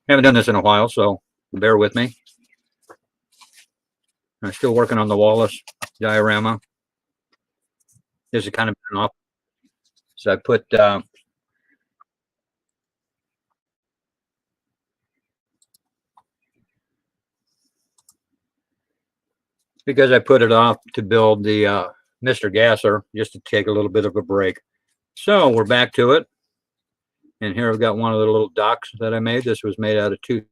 Haven't done this in a while, so bear with me. I'm still working on the Wallace diorama. This is kind of been off. So I put because I put it off to build the Mr. Gasser, just to take a little bit of a break. So we're back to it. And here I've got one of the little docks that I made. This was made out of toothpicks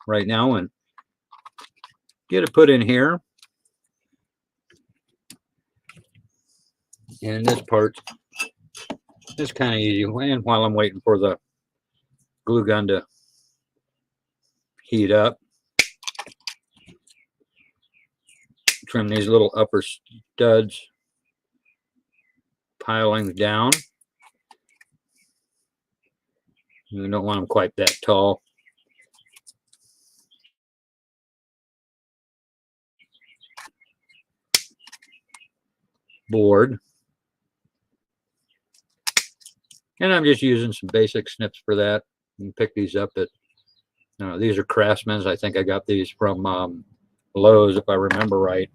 right now, and get it put in here. And this part is kind of easy. And while I'm waiting for the glue gun to heat up, trim these little upper studs, piling down. You don't want them quite that tall. Board. And I'm just using some basic snips for that. You can pick these up at, these are Craftsman's. I think I got these from Lowe's, if I remember right.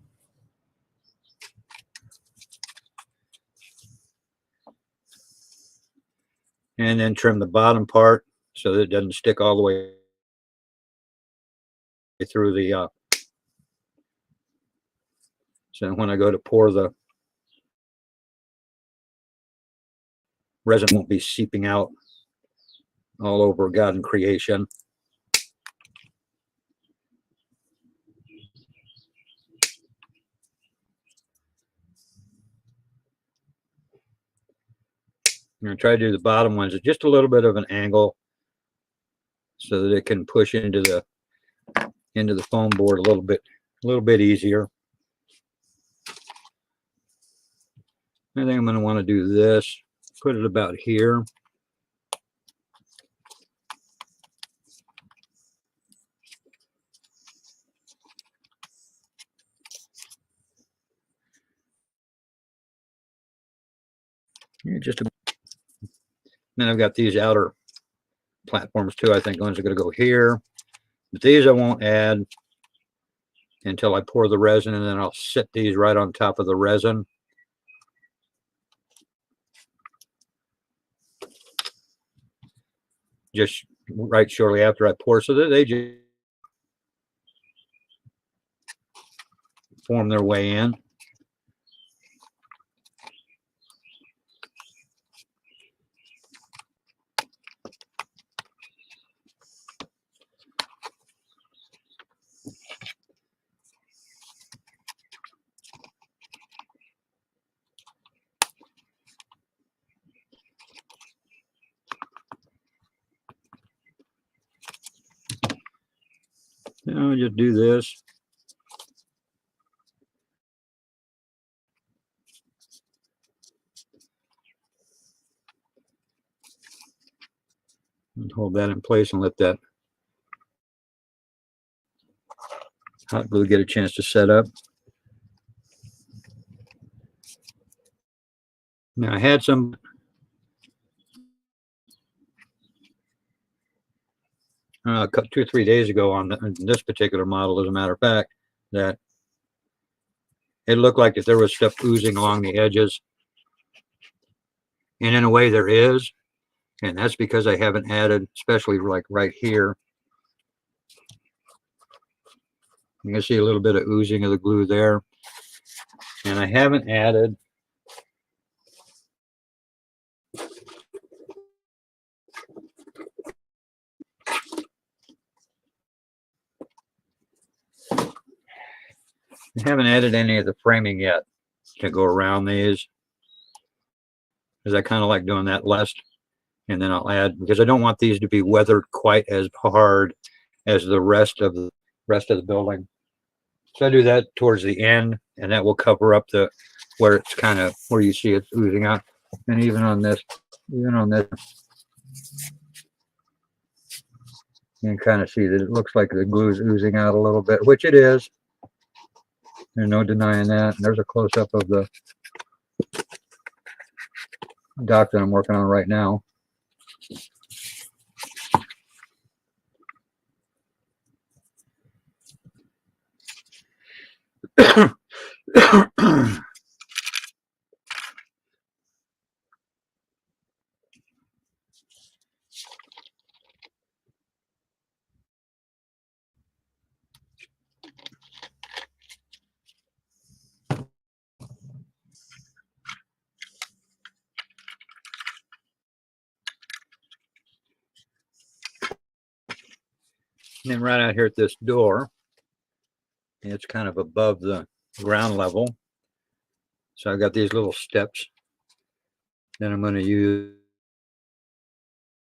And then trim the bottom part so that it doesn't stick all the way through the so when I go to pour the resin, won't be seeping out all over God and creation. I'm going to try to do the bottom ones at just a little bit of an angle so that it can push into the foam board a little bit easier. I think I'm going to want to do this, put it about here. Then I've got these outer platforms too. I think ones are going to go here, but these I won't add until I pour the resin, and then I'll sit these right on top of the resin. Just right shortly after I pour, so that they just form their way in. I'll just do this. And hold that in place and let that hot glue get a chance to set up. Now I had some a couple, 2 or 3 days ago on this particular model, as a matter of fact, that it looked like if there was stuff oozing along the edges. And in a way there is, and that's because I haven't added, especially like right here. You can see a little bit of oozing of the glue there. And I haven't added any of the framing yet to go around these, because I kind of like doing that last, and then I'll add, because I don't want these to be weathered quite as hard as the rest of the building. So I do that towards the end, and that will cover up the where it's kind of where you see it's oozing out. And even on this, you can kind of see that it looks like the glue is oozing out a little bit, which it is. There's no denying that. And there's a close-up of the dock that I'm working on right now. And then right out here at this door, it's kind of above the ground level. So I've got these little steps that I'm going to use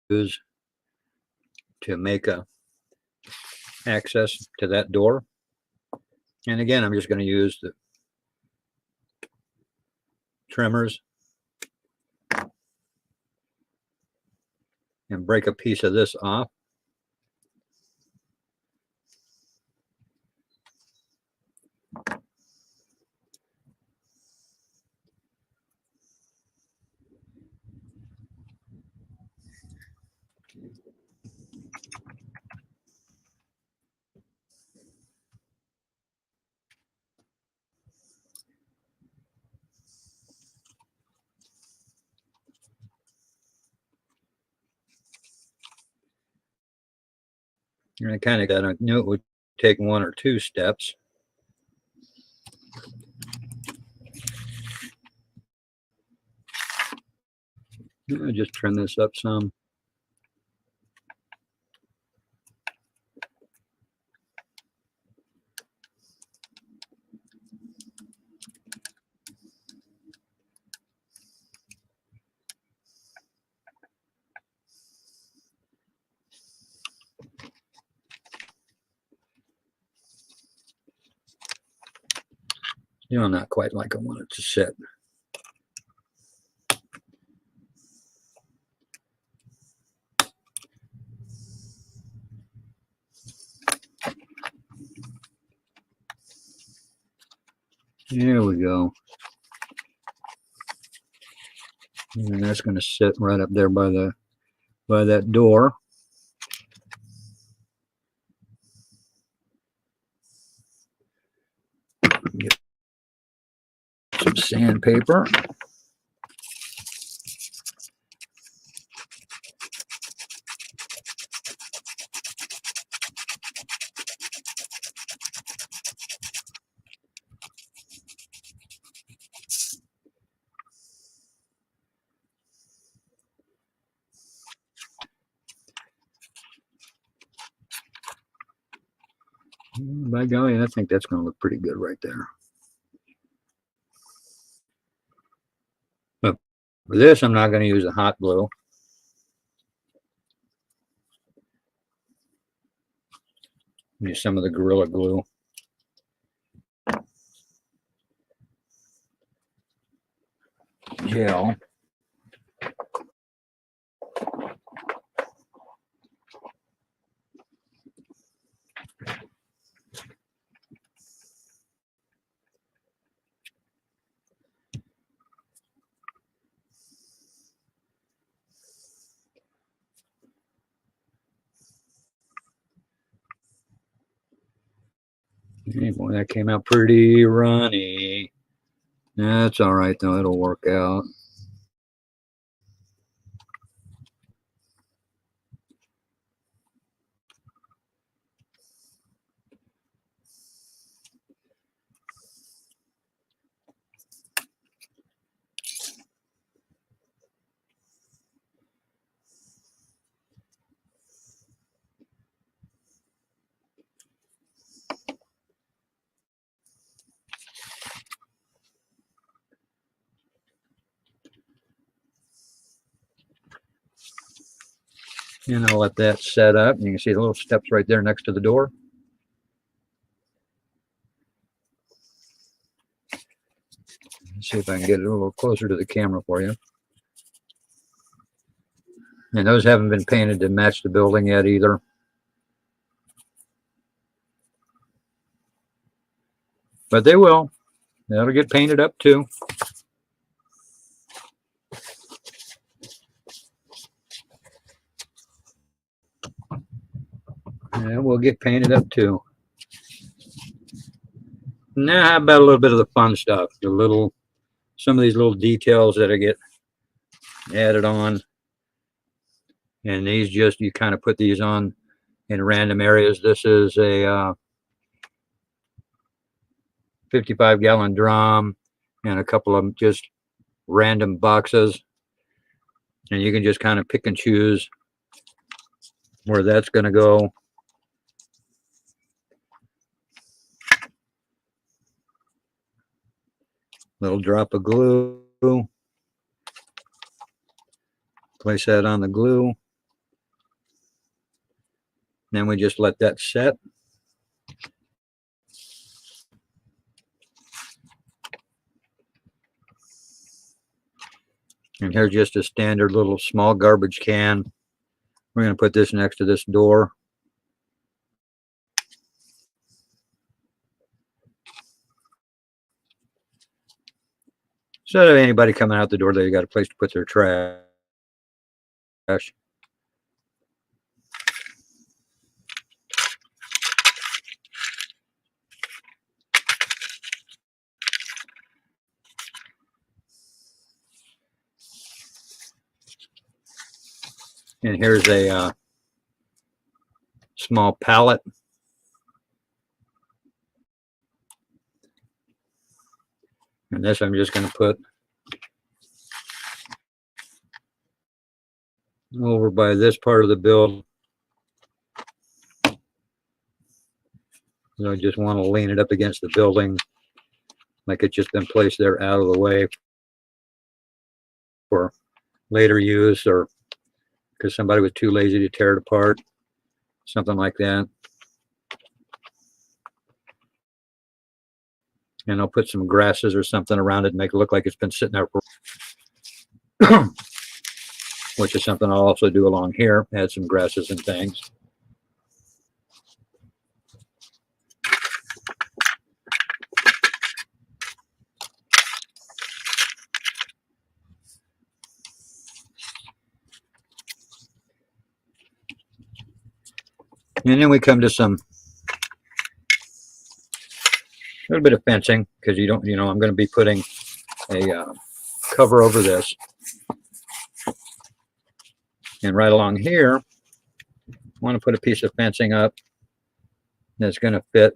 to make a access to that door. And again, I'm just going to use the trimmers and break a piece of this off. And I kind of knew it would take 1 or 2 steps. I'll just trim this up some. You know, not quite like I want it to sit. There we go. And that's going to sit right up there by that door. Get some sandpaper. By golly, I think that's going to look pretty good right there. But for this, I'm not going to use a hot glue. Use some of the Gorilla Glue. Gel. Hey, boy, that came out pretty runny. That's all right, though. It'll work out. And I'll let that set up. You can see the little steps right there next to the door. Let's see if I can get it a little closer to the camera for you. And those haven't been painted to match the building yet either. But they will. That'll get painted up too. Yeah, we'll get painted up too. Now, how about a little bit of the fun stuff? Some of these little details that I get added on. And these just, you kind of put these on in random areas. This is a 55-gallon drum and a couple of just random boxes. And you can just kind of pick and choose where that's going to go. Little drop of glue. Place that on the glue. Then we just let that set. And here's just a standard little small garbage can. We're going to put this next to this door. So that anybody coming out the door, they got a place to put their trash. And here's a small pallet. And this I'm just going to put over by this part of the build. So I just want to lean it up against the building like it's just been placed there out of the way for later use, or because somebody was too lazy to tear it apart, something like that. And I'll put some grasses or something around it and make it look like it's been sitting there for which is something I'll also do along here, add some grasses and things. And then we come to some little bit of fencing, because I'm going to be putting a cover over this. And right along here, I want to put a piece of fencing up that's going to fit.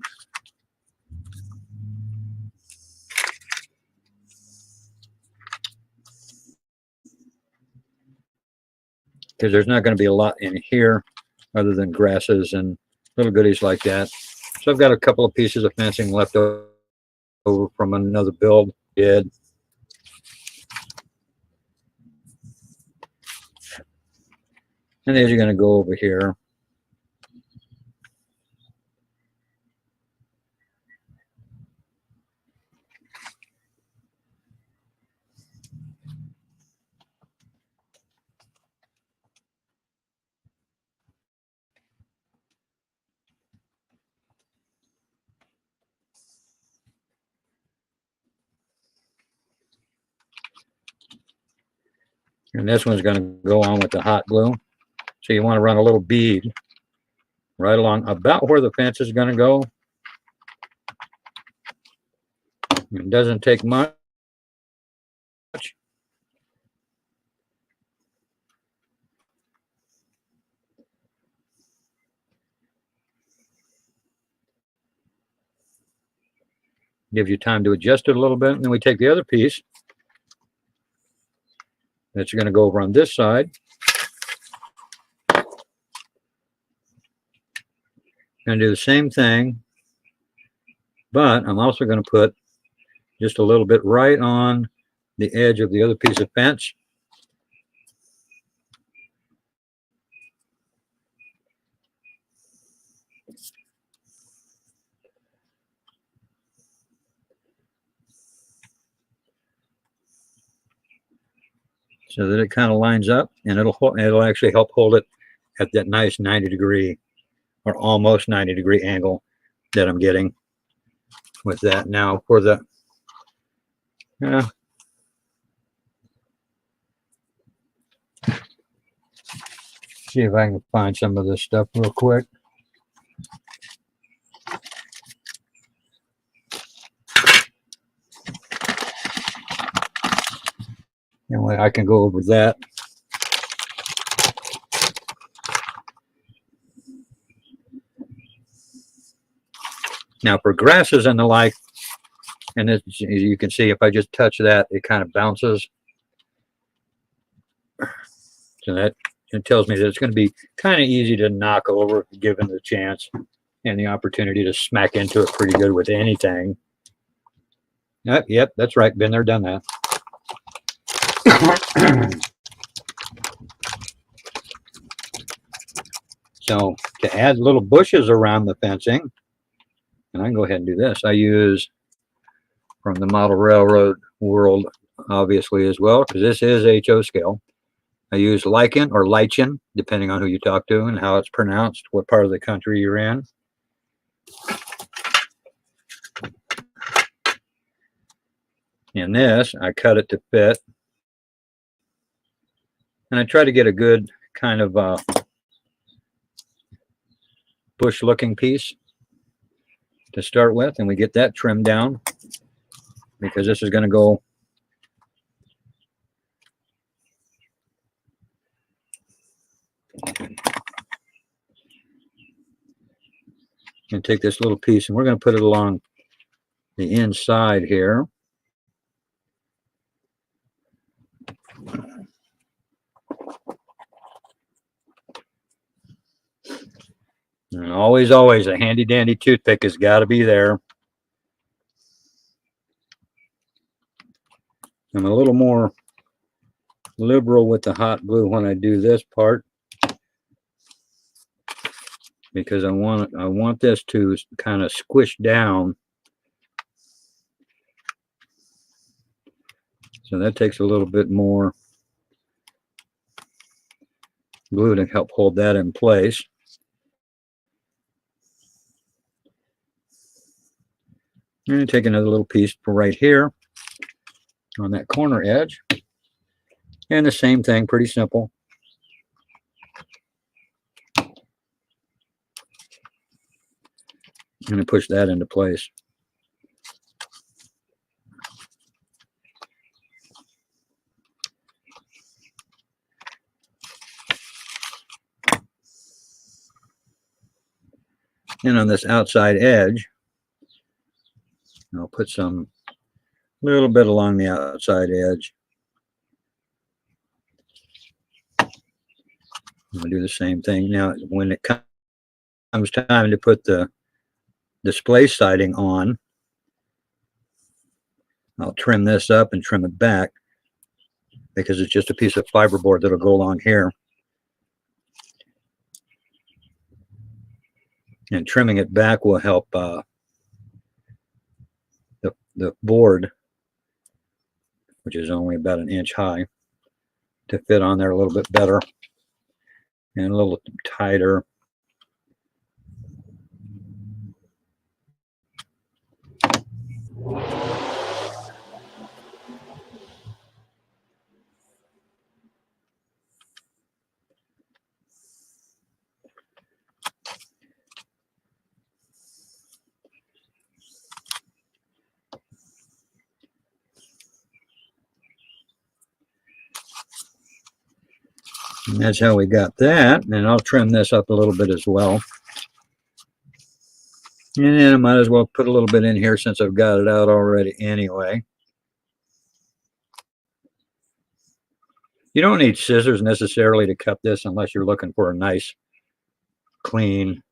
Because there's not going to be a lot in here other than grasses and little goodies like that. So I've got a couple of pieces of fencing left over from another build I did. And these are going to go over here. And this one's going to go on with the hot glue. So you want to run a little bead right along about where the fence is going to go. It doesn't take much. Gives you time to adjust it a little bit. And then we take the other piece that's going to go over on this side. Going to do the same thing, but I'm also going to put just a little bit right on the edge of the other piece of fence. So that it kind of lines up, and it'll actually help hold it at that nice 90-degree or almost 90-degree angle that I'm getting with that. Now for the see if I can find some of this stuff real quick. way I can go over that. Now for grasses and the like, and this, as you can see, if I just touch that, it kind of bounces. So that it tells me that it's going to be kind of easy to knock over given the chance and the opportunity to smack into it pretty good with anything. Yep, that's right. Been there, done that. So to add little bushes around the fencing, and I can go ahead and do this, I use from the model railroad world, obviously, as well, because this is HO scale. I use lichen or lichen, depending on who you talk to and how it's pronounced, what part of the country you're in. And this, I cut it to fit. And I try to get a good kind of bush looking piece to start with, and we get that trimmed down because this is going to go and take this little piece, and we're going to put it along the inside here. And always a handy dandy toothpick has got to be there. I'm a little more liberal with the hot glue when I do this part because I want this to kind of squish down. So that takes a little bit more glue to help hold that in place. And take another little piece for right here on that corner edge. And the same thing, pretty simple. I'm going to push that into place. And on this outside edge, I'll put some little bit along the outside edge. I'll do the same thing. Now, when it comes time to put the display siding on, I'll trim this up and trim it back because it's just a piece of fiberboard that'll go along here. And trimming it back will help the board, which is only about an inch high, to fit on there a little bit better and a little tighter. And that's how we got that. And I'll trim this up a little bit as well. And then I might as well put a little bit in here since I've got it out already anyway. You don't need scissors necessarily to cut this unless you're looking for a nice, clean.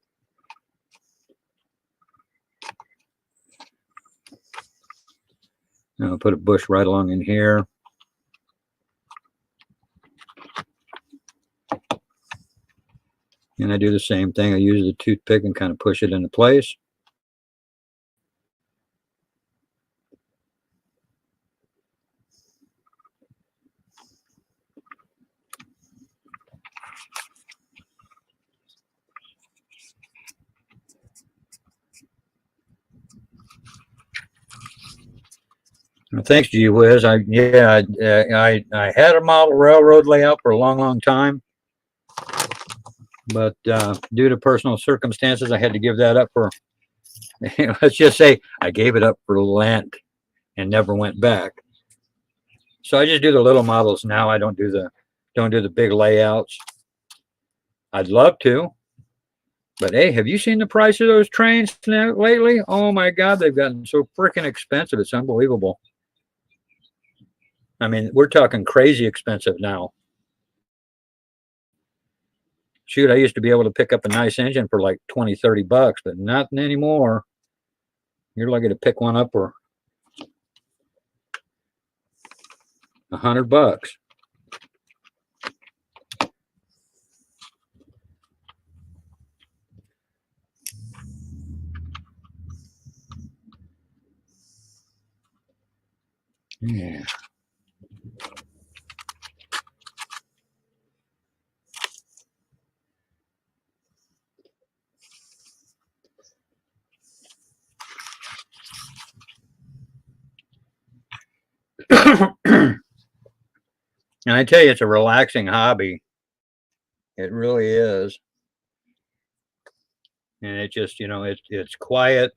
I'll put a bush right along in here. And I do the same thing. I use the toothpick and kind of push it into place. Thanks, Gee Whiz. I had a model railroad layout for a long time, but due to personal circumstances, I had to give that up for. Let's just say I gave it up for Lent and never went back. So I just do the little models now. I don't do the big layouts. I'd love to, but hey, have you seen the price of those trains lately? Oh my God, they've gotten so freaking expensive. It's unbelievable. I mean, we're talking crazy expensive now. Shoot, I used to be able to pick up a nice engine for like 20, 30 bucks, but not anymore. You're lucky to pick one up for $100. Yeah. And I tell you, it's a relaxing hobby. It really is. And it just, it's quiet.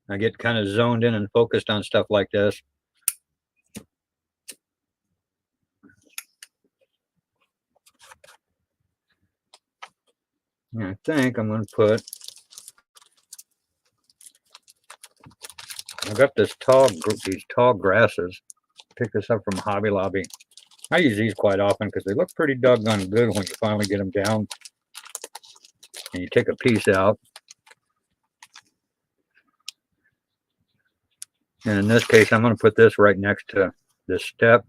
I get kind of zoned in and focused on stuff like this. And I think I'm going to put, I got these tall grasses. Pick this up from Hobby Lobby. I use these quite often because they look pretty doggone good when you finally get them down. And you take a piece out. And in this case, I'm going to put this right next to this step.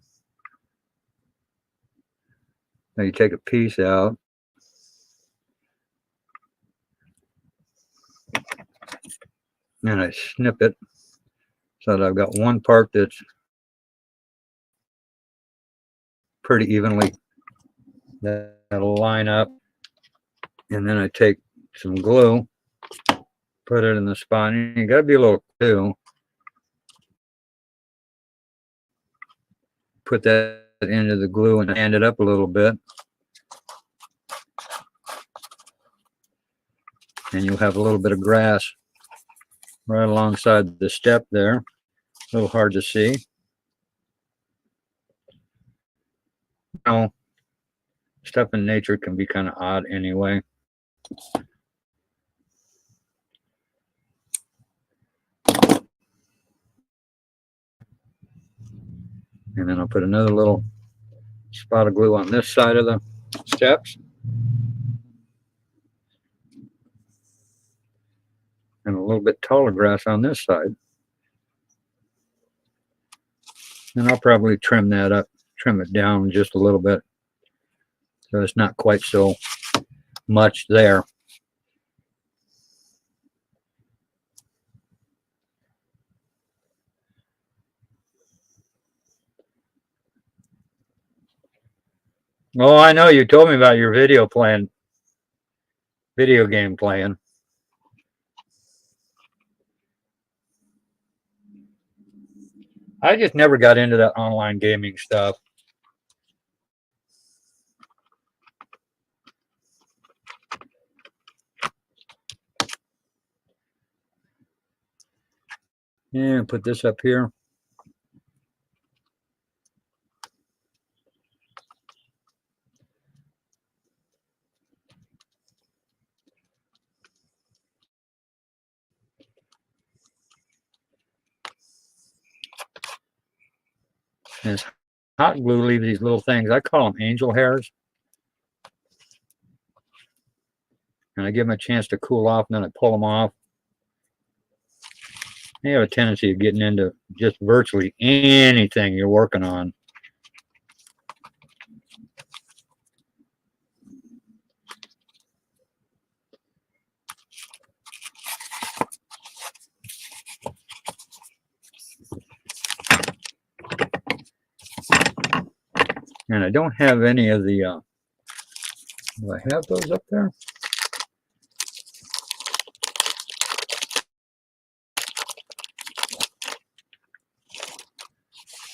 Now you take a piece out. And I snip it so that I've got one part that's pretty evenly, that'll line up. And then I take some glue, put it in the spot. And you got to be a little too. Put that into the glue and hand it up a little bit. And you'll have a little bit of grass right alongside the step there. A little hard to see. Stuff in nature can be kind of odd anyway. And then I'll put another little spot of glue on this side of the steps. And a little bit taller grass on this side. And I'll probably trim that up, trim it down just a little bit, so it's not quite so much there. Oh, I know, you told me about your video game playing. I just never got into that online gaming stuff. Yeah, put this up here. And this hot glue leaves these little things. I call them angel hairs. And I give them a chance to cool off, and then I pull them off. They have a tendency of getting into just virtually anything you're working on. And I don't have any of the, do I have those up there?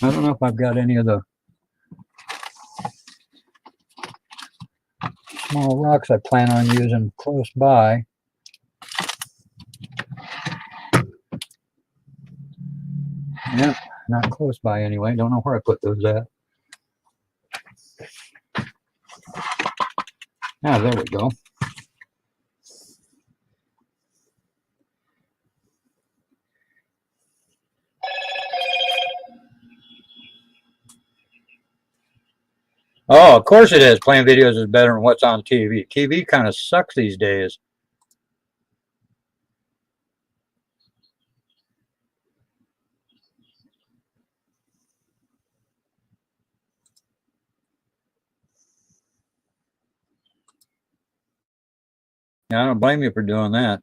I don't know if I've got any of the small rocks I plan on using close by. Yeah, Not close by anyway. Don't know where I put those at. Ah, there we go. Oh, of course it is. Playing videos is better than what's on TV. TV kind of sucks these days. Yeah, I don't blame you for doing that.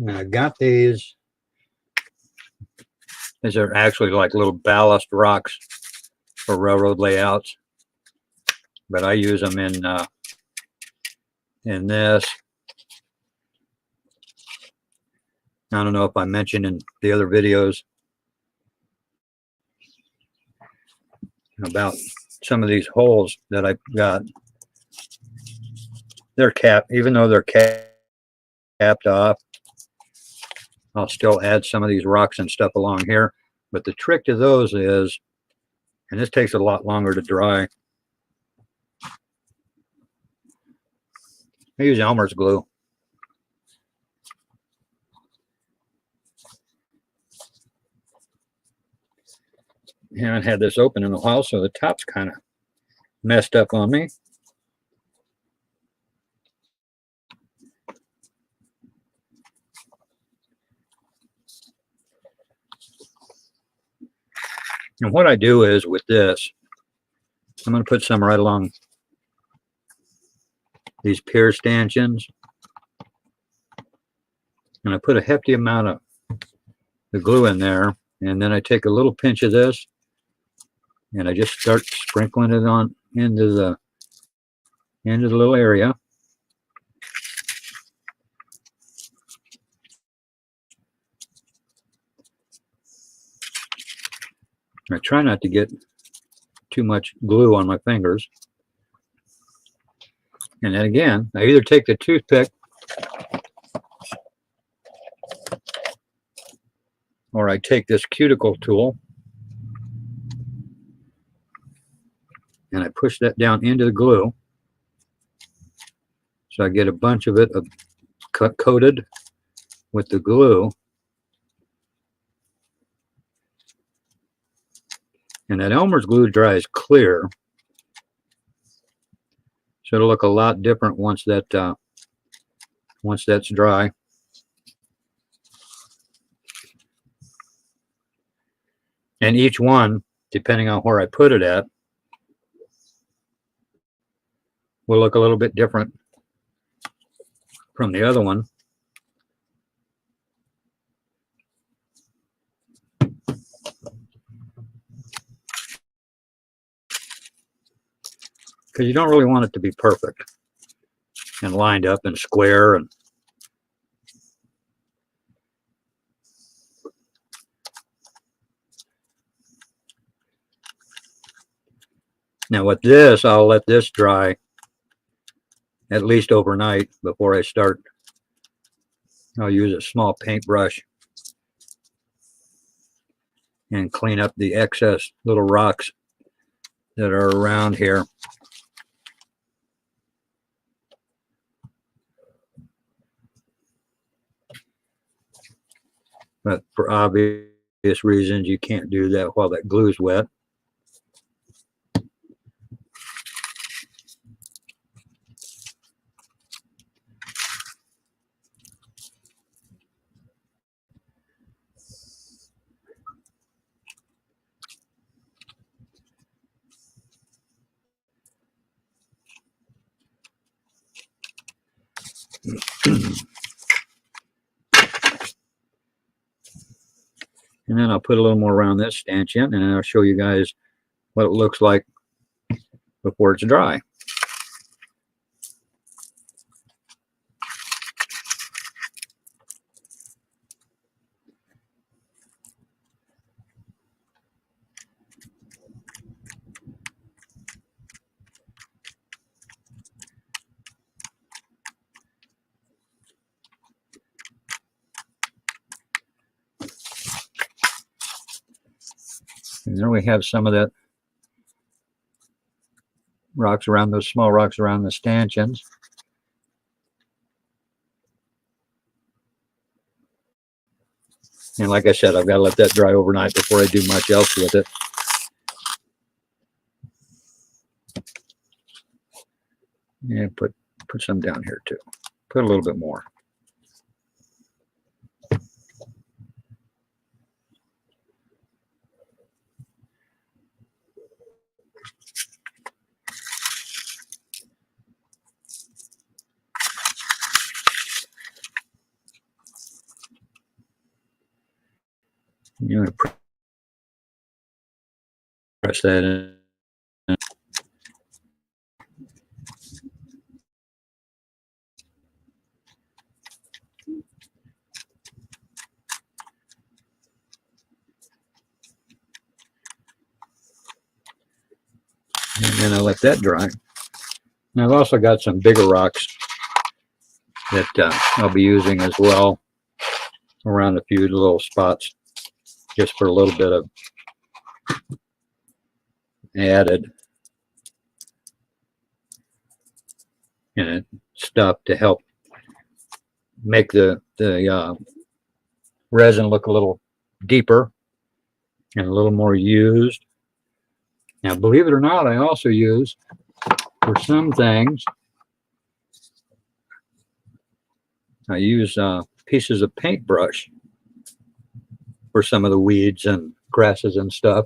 I got these. These are actually like little ballast rocks for railroad layouts, but I use them in this. I don't know if I mentioned in the other videos about some of these holes that I've got. They're capped, even though they're capped off. I'll still add some of these rocks and stuff along here. But the trick to those is, and this takes a lot longer to dry, I use Elmer's glue. I haven't had this open in a while, so the top's kind of messed up on me. And what I do is with this, I'm going to put some right along these pier stanchions. And I put a hefty amount of the glue in there. And then I take a little pinch of this and I just start sprinkling it on into the little area. I try not to get too much glue on my fingers. And then again, I either take the toothpick or I take this cuticle tool and I push that down into the glue. So I get a bunch of it coated with the glue. And that Elmer's glue dries clear. So it'll look a lot different once that's dry. And each one, depending on where I put it at, will look a little bit different from the other one. Because you don't really want it to be perfect and lined up and square. And now with this, I'll let this dry at least overnight before I start. I'll use a small paintbrush and clean up the excess little rocks that are around here. But for obvious reasons, you can't do that while that glue's wet. And then I'll put a little more around this stanchion, and I'll show you guys what it looks like before it's dry. And then we have some of that rocks around those small rocks around the stanchions. And like I said, I've got to let that dry overnight before I do much else with it. And put some down here too. Put a little bit more. You're going to press that in. And then I let that dry. And I've also got some bigger rocks that I'll be using as well around a few little spots, just for a little bit of added stuff to help make the resin look a little deeper and a little more used. Now, believe it or not, I also use, for some things, I use pieces of paintbrush for some of the weeds and grasses and stuff,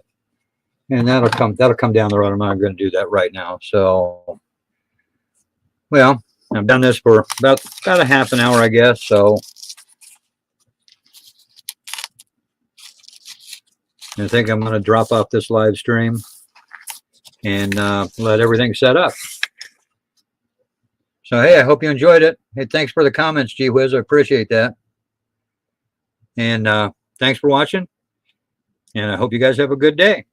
and that'll come down the road. I'm not going to do that right now. So, well, I've done this for about a half an hour, I guess. So, I think I'm going to drop off this live stream and let everything set up. So, hey, I hope you enjoyed it. Hey, thanks for the comments, Gee Whiz. I appreciate that. And thanks for watching. And I hope you guys have a good day.